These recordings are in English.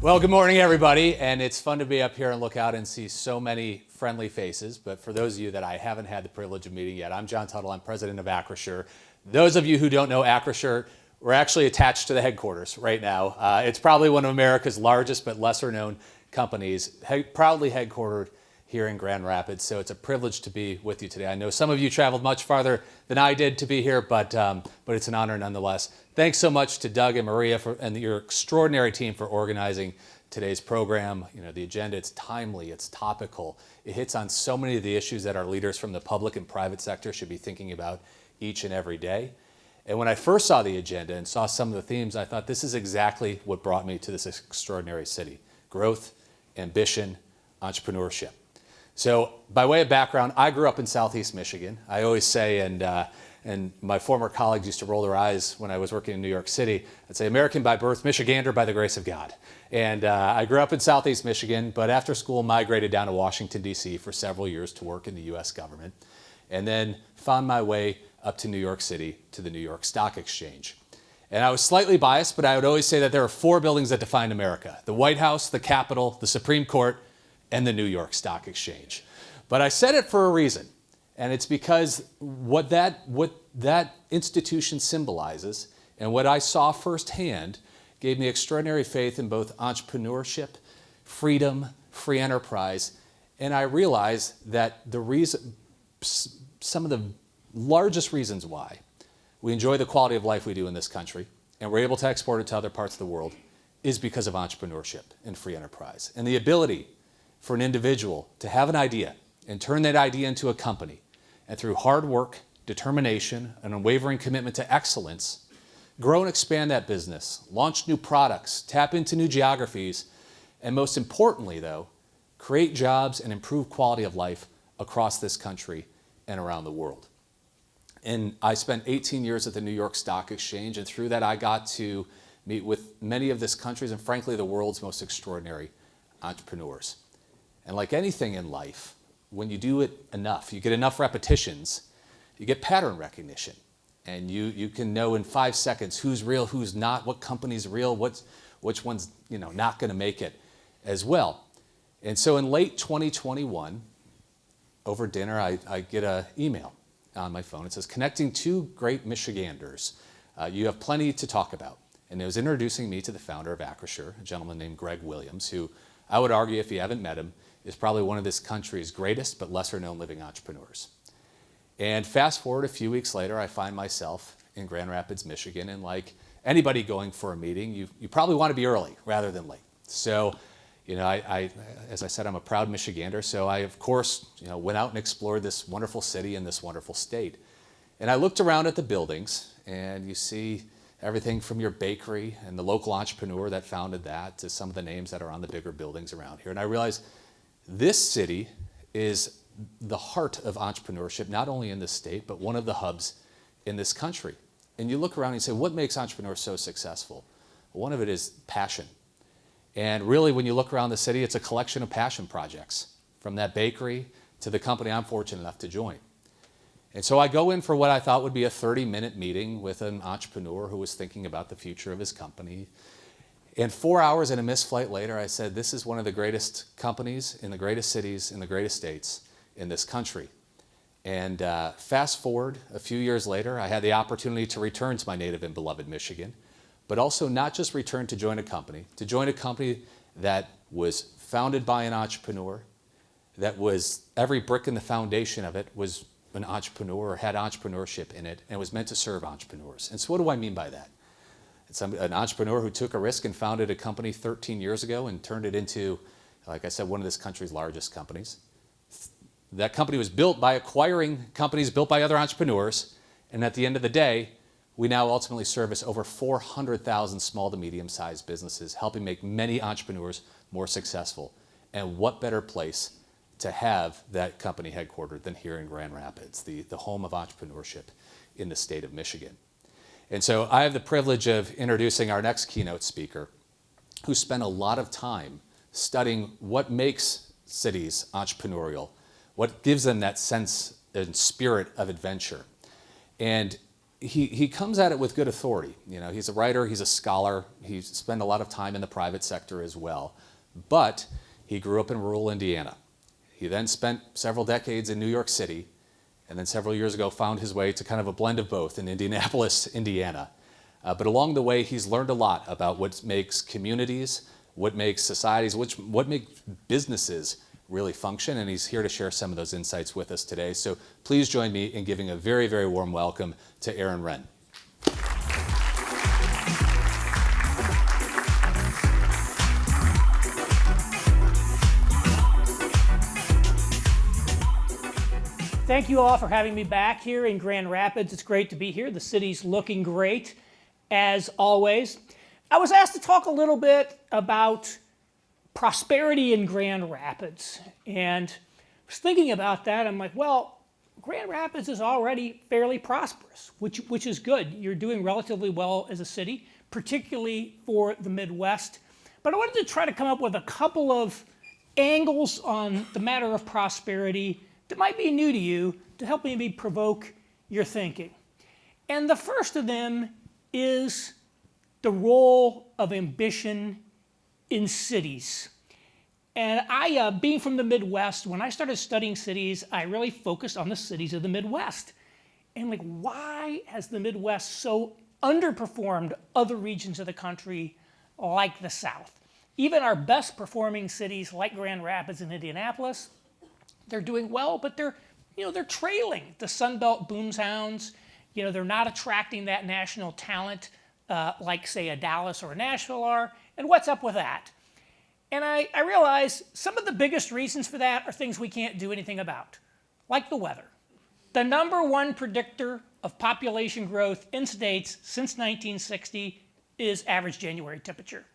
Well, good morning, everybody, and it's fun to be up here and look out and see so many friendly faces. But for those of you that I haven't had the privilege of meeting yet, I'm John Tuttle. I'm president of Acrisure. Those of you who don't know Acrisure, we're actually attached to the headquarters right now. It's probably one of America's largest but lesser known companies, proudly headquartered here in Grand Rapids. So it's a privilege to be with you today. I know some of you traveled much farther than I did to be here, but it's an honor nonetheless. Thanks so much to Doug and Maria and your extraordinary team for organizing today's program. You know, the agenda, it's timely, it's topical. It hits on so many of the issues that our leaders from the public and private sector should be thinking about each and every day. And when I first saw the agenda and saw some of the themes, I thought this is exactly what brought me to this extraordinary city: growth, ambition, entrepreneurship. So by way of background, I grew up in Southeast Michigan. I always say, and my former colleagues used to roll their eyes when I was working in New York City, I'd say American by birth, Michigander by the grace of God. And I grew up in Southeast Michigan, but after school migrated down to Washington, D.C. for several years to work in the U.S. government, and then found my way up to New York City to the New York Stock Exchange. And I was slightly biased, but I would always say that there are four buildings that define America: the White House, the Capitol, the Supreme Court, and the New York Stock Exchange. But I said it for a reason, and it's because what that institution symbolizes and what I saw firsthand gave me extraordinary faith in both entrepreneurship, freedom, free enterprise, and I realized that some of the largest reasons why we enjoy the quality of life we do in this country and we're able to export it to other parts of the world is because of entrepreneurship and free enterprise, and the ability for an individual to have an idea and turn that idea into a company, and through hard work, determination, an unwavering commitment to excellence, grow and expand that business, launch new products, tap into new geographies, and most importantly, though, create jobs and improve quality of life across this country and around the world. And I spent 18 years at the New York Stock Exchange, and through that I got to meet with many of this country's and frankly the world's most extraordinary entrepreneurs. And like anything in life, when you do it enough, you get enough repetitions, you get pattern recognition. And you can know in 5 seconds who's real, who's not, what company's real, which one's not going to make it as well. And so in late 2021, over dinner, I get an email on my phone. It says, "Connecting two great Michiganders. You have plenty to talk about." And it was introducing me to the founder of Acrisure, a gentleman named Greg Williams, who I would argue, if you haven't met him, is probably one of this country's greatest but lesser known living entrepreneurs. And fast forward a few weeks later, I find myself in Grand Rapids, Michigan, and like anybody going for a meeting, you probably want to be early rather than late. So, as I said, I'm a proud Michigander, so I, of course, went out and explored this wonderful city and this wonderful state. And I looked around at the buildings, and you see everything from your bakery and the local entrepreneur that founded that to some of the names that are on the bigger buildings around here. And I realized this city is the heart of entrepreneurship, not only in this state, but one of the hubs in this country. And you look around and you say, what makes entrepreneurs so successful? Well, one of it is passion. And really, when you look around the city, it's a collection of passion projects, from that bakery to the company I'm fortunate enough to join. And so I go in for what I thought would be a 30-minute meeting with an entrepreneur who was thinking about the future of his company. And 4 hours and a missed flight later, I said, this is one of the greatest companies in the greatest cities in the greatest states in this country. And fast forward a few years later, I had the opportunity to return to my native and beloved Michigan, but also not just return to join a company that was founded by an entrepreneur, that was every brick in the foundation of it was an entrepreneur or had entrepreneurship in it and was meant to serve entrepreneurs. And so what do I mean by that? It's an entrepreneur who took a risk and founded a company 13 years ago and turned it into, like I said, one of this country's largest companies. That company was built by acquiring companies built by other entrepreneurs, and at the end of the day, we now ultimately service over 400,000 small to medium-sized businesses, helping make many entrepreneurs more successful. And what better place to have that company headquartered than here in Grand Rapids, the home of entrepreneurship in the state of Michigan. And so I have the privilege of introducing our next keynote speaker, who spent a lot of time studying what makes cities entrepreneurial, what gives them that sense and spirit of adventure. And he comes at it with good authority. You know, he's a writer, he's a scholar, he spent a lot of time in the private sector as well. But he grew up in rural Indiana. He then spent several decades in New York City, and then several years ago found his way to kind of a blend of both in Indianapolis, Indiana. But along the way, he's learned a lot about what makes communities, what makes societies, what makes businesses really function, and he's here to share some of those insights with us today. So please join me in giving a very, very warm welcome to Aaron Renn. Thank you all for having me back here in Grand Rapids. It's great to be here. The city's looking great, as always. I was asked to talk a little bit about prosperity in Grand Rapids. And I was thinking about that. I'm like, well, Grand Rapids is already fairly prosperous, which is good. You're doing relatively well as a city, particularly for the Midwest. But I wanted to try to come up with a couple of angles on the matter of prosperity that might be new to you to help maybe provoke your thinking. And the first of them is the role of ambition in cities. And I, being from the Midwest, when I started studying cities, I really focused on the cities of the Midwest. And like, why has the Midwest so underperformed other regions of the country like the South? Even our best performing cities like Grand Rapids and Indianapolis, they're doing well, but they're trailing the Sunbelt boomtowns. You know, they're not attracting that national talent like, say, a Dallas or a Nashville are. And what's up with that? And I realize some of the biggest reasons for that are things we can't do anything about, like the weather. The number one predictor of population growth in states since 1960 is average January temperature.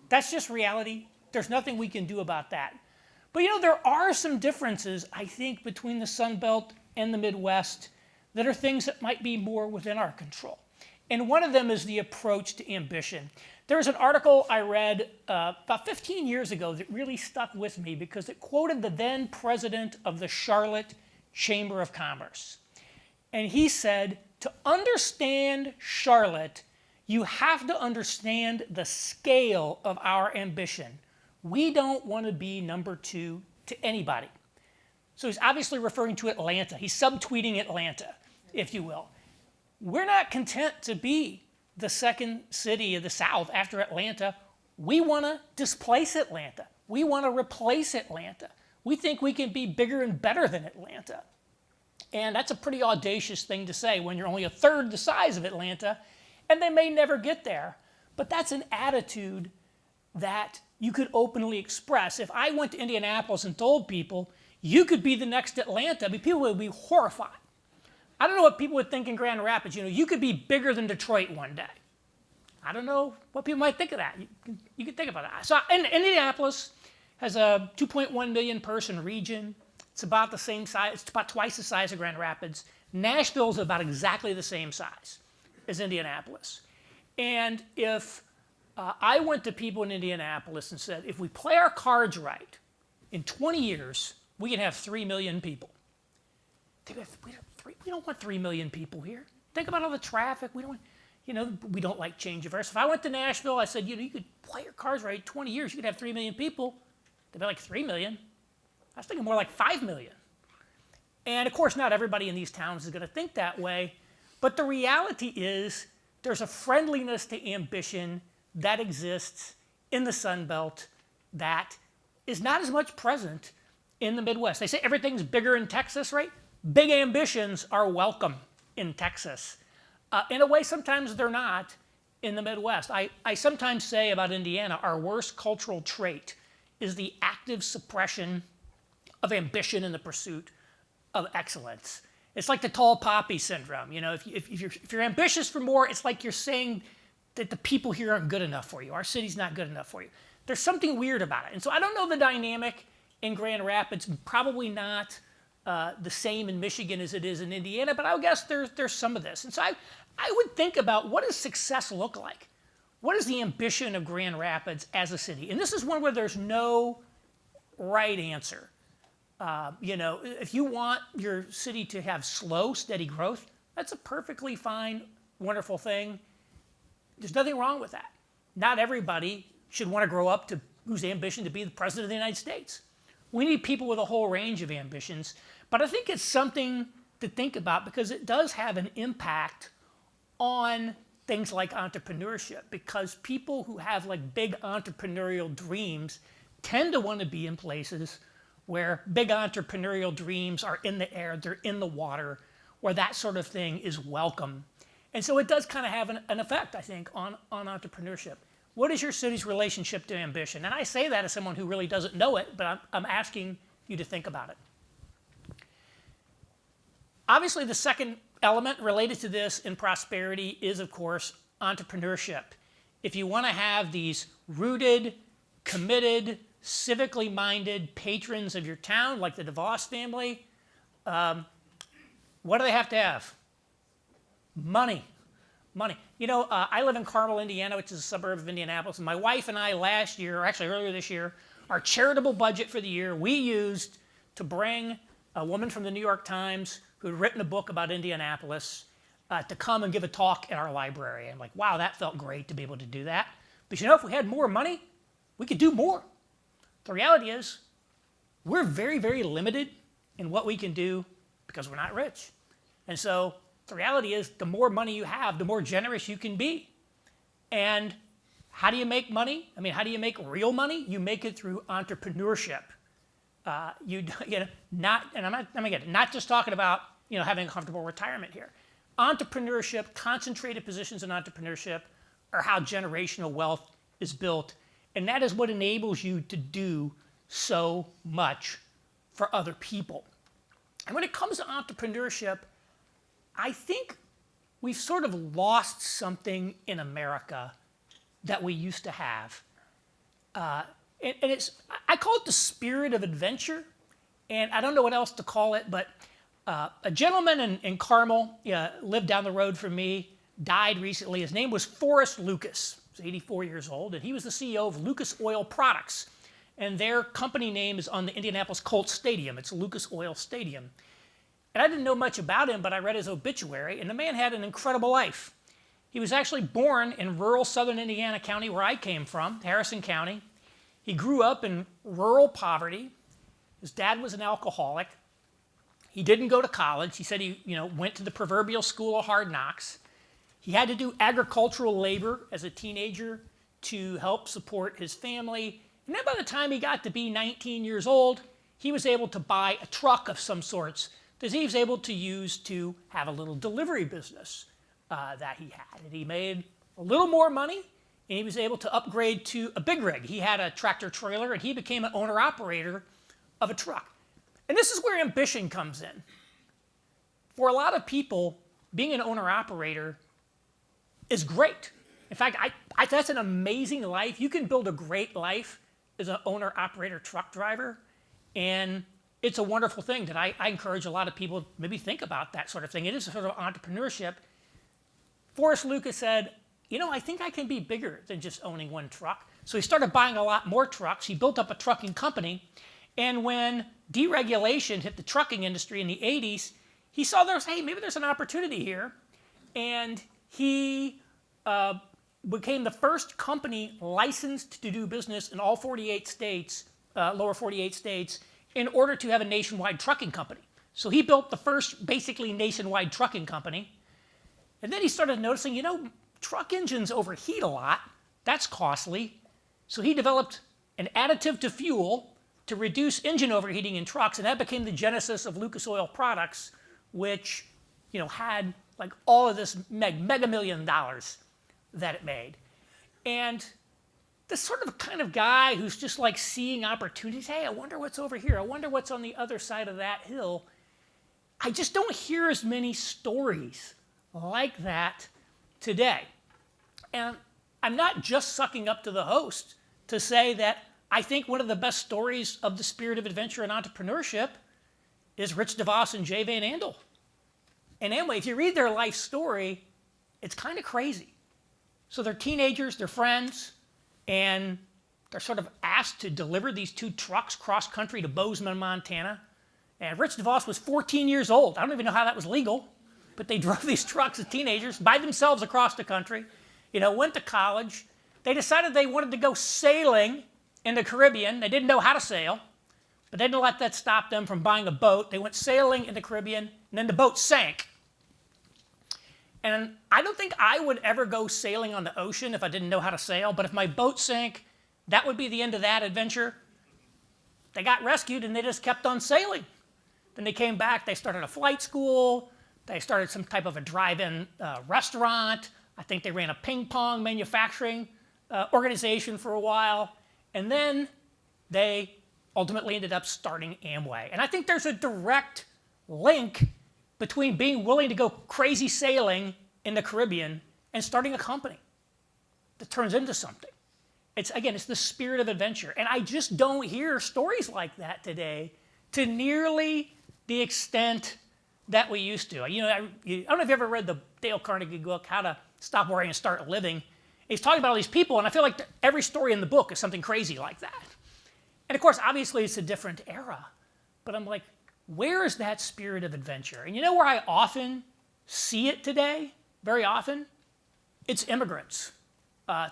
That's just reality. There's nothing we can do about that. But you know, there are some differences, I think, between the Sun Belt and the Midwest that are things that might be more within our control. And one of them is the approach to ambition. There was an article I read about 15 years ago that really stuck with me because it quoted the then president of the Charlotte Chamber of Commerce. And he said, to understand Charlotte, you have to understand the scale of our ambition. We don't want to be number two to anybody. So he's obviously referring to Atlanta. He's subtweeting Atlanta, if you will. We're not content to be the second city of the South after Atlanta. We want to displace Atlanta. We want to replace Atlanta. We think we can be bigger and better than Atlanta. And that's a pretty audacious thing to say when you're only a third the size of Atlanta, and they may never get there. But that's an attitude that you could openly express. If I went to Indianapolis and told people, you could be the next Atlanta, people would be horrified. I don't know what people would think in Grand Rapids. You know, you could be bigger than Detroit one day. I don't know what people might think of that. You can think about that. So Indianapolis has a 2.1 million person region. It's about the same size. It's about twice the size of Grand Rapids. Nashville's about exactly the same size as Indianapolis. And if I went to people in Indianapolis and said, if we play our cards right, in 20 years, we can have 3 million people. We don't want 3 million people here. Think about all the traffic. We don't like change averse. If I went to Nashville, I said, you could play your cards right, 20 years, you could have 3 million people. They'd be like 3 million. I was thinking more like 5 million. And of course, not everybody in these towns is going to think that way. But the reality is there's a friendliness to ambition that exists in the Sun Belt that is not as much present in the Midwest. They say everything's bigger in Texas, right? Big ambitions are welcome in Texas. In a way, sometimes they're not in the Midwest. I sometimes say about Indiana, our worst cultural trait is the active suppression of ambition in the pursuit of excellence. It's like the tall poppy syndrome. You know, if you're ambitious for more, it's like you're saying that the people here aren't good enough for you. Our city's not good enough for you. There's something weird about it. And so I don't know the dynamic in Grand Rapids, probably not the same in Michigan as it is in Indiana, but I would guess there's some of this. And so I would think about, what does success look like? What is the ambition of Grand Rapids as a city? And this is one where there's no right answer. If you want your city to have slow, steady growth, That's a perfectly fine, wonderful thing. There's nothing wrong with that. Not everybody should want to grow up to whose ambition to be the president of the United States. We need people with a whole range of ambitions, but I think it's something to think about because it does have an impact on things like entrepreneurship, because people who have like big entrepreneurial dreams tend to want to be in places where big entrepreneurial dreams are in the air, they're in the water, where that sort of thing is welcome. And so it does kind of have an effect, I think, on entrepreneurship. What is your city's relationship to ambition? And I say that as someone who really doesn't know it, but I'm asking you to think about it. Obviously, the second element related to this in prosperity is, of course, entrepreneurship. If you want to have these rooted, committed, civically minded patrons of your town, like the DeVos family, what do they have to have? Money. Money. You know, I live in Carmel, Indiana, which is a suburb of Indianapolis, and my wife and I last year, or actually earlier this year, our charitable budget for the year we used to bring a woman from the New York Times who had written a book about Indianapolis to come and give a talk at our library. I'm like, wow, that felt great to be able to do that. But you know, if we had more money, we could do more. The reality is, we're very, very limited in what we can do because we're not rich. And so the reality is, the more money you have, the more generous you can be. And how do you make money? I mean, how do you make real money? You make it through entrepreneurship. Not just talking about having a comfortable retirement here. Entrepreneurship, concentrated positions in entrepreneurship, are how generational wealth is built, and that is what enables you to do so much for other people. And when it comes to entrepreneurship, I think we've sort of lost something in America that we used to have. I call it the spirit of adventure, and I don't know what else to call it, but a gentleman in Carmel lived down the road from me, died recently. His name was Forrest Lucas. He was 84 years old, and he was the CEO of Lucas Oil Products, and their company name is on the Indianapolis Colts Stadium. It's Lucas Oil Stadium. And I didn't know much about him, but I read his obituary, and the man had an incredible life. He was actually born in rural southern Indiana County, where I came from, Harrison County. He grew up in rural poverty. His dad was an alcoholic. He didn't go to college. He said he went to the proverbial school of hard knocks. He had to do agricultural labor as a teenager to help support his family. And then by the time he got to be 19 years old, he was able to buy a truck of some sorts that he was able to use to have a little delivery business that he had. And he made a little more money, and he was able to upgrade to a big rig. He had a tractor trailer, and he became an owner-operator of a truck. And this is where ambition comes in. For a lot of people, being an owner-operator is great. In fact, that's an amazing life. You can build a great life as an owner-operator truck driver, and it's a wonderful thing that I encourage a lot of people to maybe think about that sort of thing. It is a sort of entrepreneurship. Forrest Lucas said, I think I can be bigger than just owning one truck. So he started buying a lot more trucks. He built up a trucking company. And when deregulation hit the trucking industry in the 80s, he saw maybe there's an opportunity here. And he became the first company licensed to do business in all 48 states, lower 48 states, in order to have a nationwide trucking company. So he built the first basically nationwide trucking company. And then he started noticing, truck engines overheat a lot. That's costly. So he developed an additive to fuel to reduce engine overheating in trucks, and that became the genesis of Lucas Oil Products, which had like all of this mega million dollars that it made. And this sort of kind of guy who's just like seeing opportunities, hey, I wonder what's over here. I wonder what's on the other side of that hill. I just don't hear as many stories like that today. And I'm not just sucking up to the host to say that I think one of the best stories of the spirit of adventure and entrepreneurship is Rich DeVos and Jay Van Andel. And anyway, if you read their life story, it's kind of crazy. So they're teenagers, they're friends, and they're sort of asked to deliver these 2 trucks cross-country to Bozeman, Montana. And Rich DeVos was 14 years old. I don't even know how that was legal. but they drove these trucks as teenagers by themselves across the country, went to college. They decided they wanted to go sailing in the Caribbean. They didn't know how to sail, but they didn't let that stop them from buying a boat. They went sailing in the Caribbean, and then the boat sank. And I don't think I would ever go sailing on the ocean if I didn't know how to sail, but if my boat sank, that would be the end of that adventure. They got rescued, and they just kept on sailing. Then they came back. They started a flight school. They started some type of a drive-in restaurant. I think they ran a ping pong manufacturing organization for a while. And then they ultimately ended up starting Amway. And I think there's a direct link between being willing to go crazy sailing in the Caribbean and starting a company that turns into something. It's the spirit of adventure. And I just don't hear stories like that today to nearly the extent that we used to. I don't know if you've ever read the Dale Carnegie book, How to Stop Worrying and Start Living. He's talking about all these people, and I feel like every story in the book is something crazy like that. And of course, obviously, it's a different era. But I'm like, where is that spirit of adventure? And you know where I often see it today, very often? It's immigrants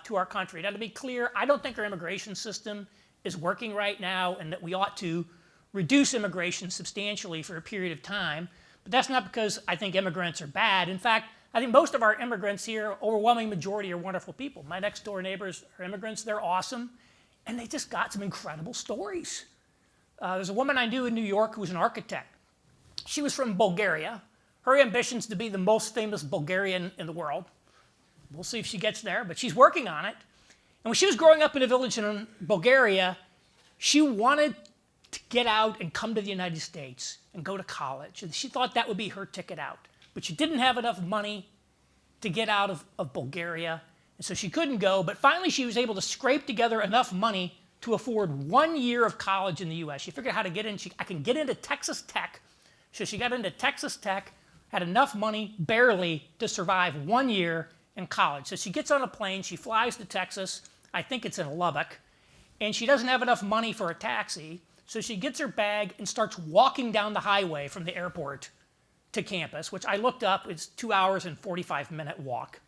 to our country. Now, to be clear, I don't think our immigration system is working right now and that we ought to reduce immigration substantially for a period of time. But that's not because I think immigrants are bad. In fact, I think most of our immigrants here, overwhelming majority, are wonderful people. My next door neighbors are immigrants. They're awesome. And they just got some incredible stories. There's a woman I knew in New York who was an architect. She was from Bulgaria. Her ambition's to be the most famous Bulgarian in the world. We'll see if she gets there, but she's working on it. And when she was growing up in a village in Bulgaria, she wanted to get out and come to the United States and go to college. And she thought that would be her ticket out. But she didn't have enough money to get out of Bulgaria, and so she couldn't go. But finally, she was able to scrape together enough money to afford 1 year of college in the U.S. She figured out how to get in. I can get into Texas Tech. So she got into Texas Tech, had enough money, barely, to survive 1 year in college. So she gets on a plane. She flies to Texas. I think it's in Lubbock. And she doesn't have enough money for a taxi. So she gets her bag and starts walking down the highway from the airport to campus, which I looked up. It's 2 hours and 45-minute walk.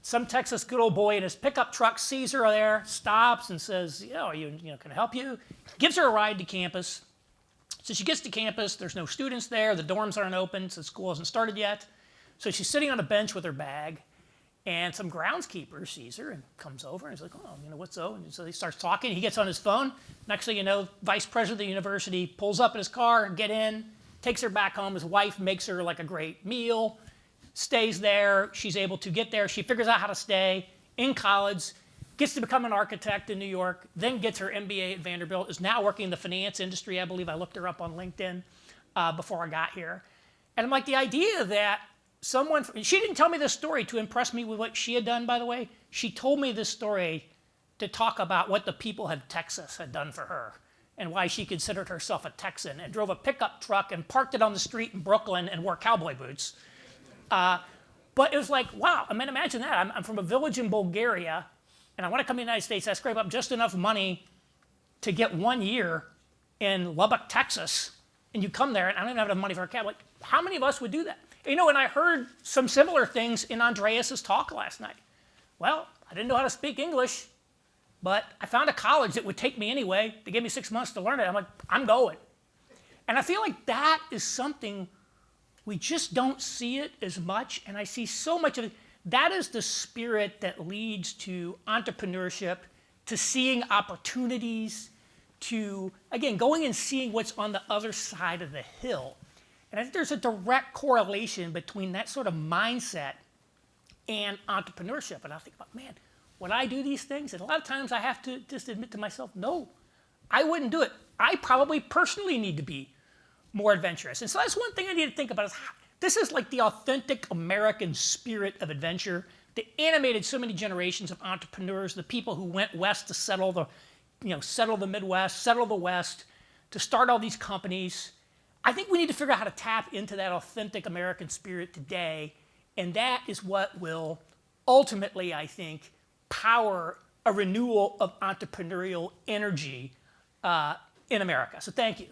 Some Texas good old boy in his pickup truck sees her there, stops and says, can I help you? Gives her a ride to campus. So she gets to campus. There's no students there. The dorms aren't open, so school hasn't started yet. So she's sitting on a bench with her bag, and some groundskeeper sees her and comes over and he's like, what's up? And so he starts talking. He gets on his phone. Next thing you know, vice president of the university pulls up in his car, get in, takes her back home. His wife makes her like a great meal, stays there. She's able to get there. She figures out how to stay in college, gets to become an architect in New York, then gets her MBA at Vanderbilt, is now working in the finance industry. I believe I looked her up on LinkedIn before I got here. And I'm like, the idea that she didn't tell me this story to impress me with what she had done, by the way. She told me this story to talk about what the people of Texas had done for her and why she considered herself a Texan and drove a pickup truck and parked it on the street in Brooklyn and wore cowboy boots. But it was like, wow, imagine that. I'm from a village in Bulgaria, and I want to come to the United States. I scrape up just enough money to get 1 year in Lubbock, Texas, and you come there, and I don't even have enough money for a cab. Like, how many of us would do that? And I heard some similar things in Andreas's talk last night. Well, I didn't know how to speak English, but I found a college that would take me anyway. They gave me 6 months to learn it. I'm like, I'm going. And I feel like that is something we just don't see it as much, and I see so much of it. That is the spirit that leads to entrepreneurship, to seeing opportunities, to, again, going and seeing what's on the other side of the hill. And I think there's a direct correlation between that sort of mindset and entrepreneurship. And I think about, man, would I do these things? And a lot of times I have to just admit to myself, no, I wouldn't do it. I probably personally need to be more adventurous. And so that's one thing I need to think about is this is like the authentic American spirit of adventure that animated so many generations of entrepreneurs, the people who went west to settle the Midwest, settle the West, to start all these companies. I think we need to figure out how to tap into that authentic American spirit today, and that is what will ultimately, I think, power a renewal of entrepreneurial energy in America. So thank you.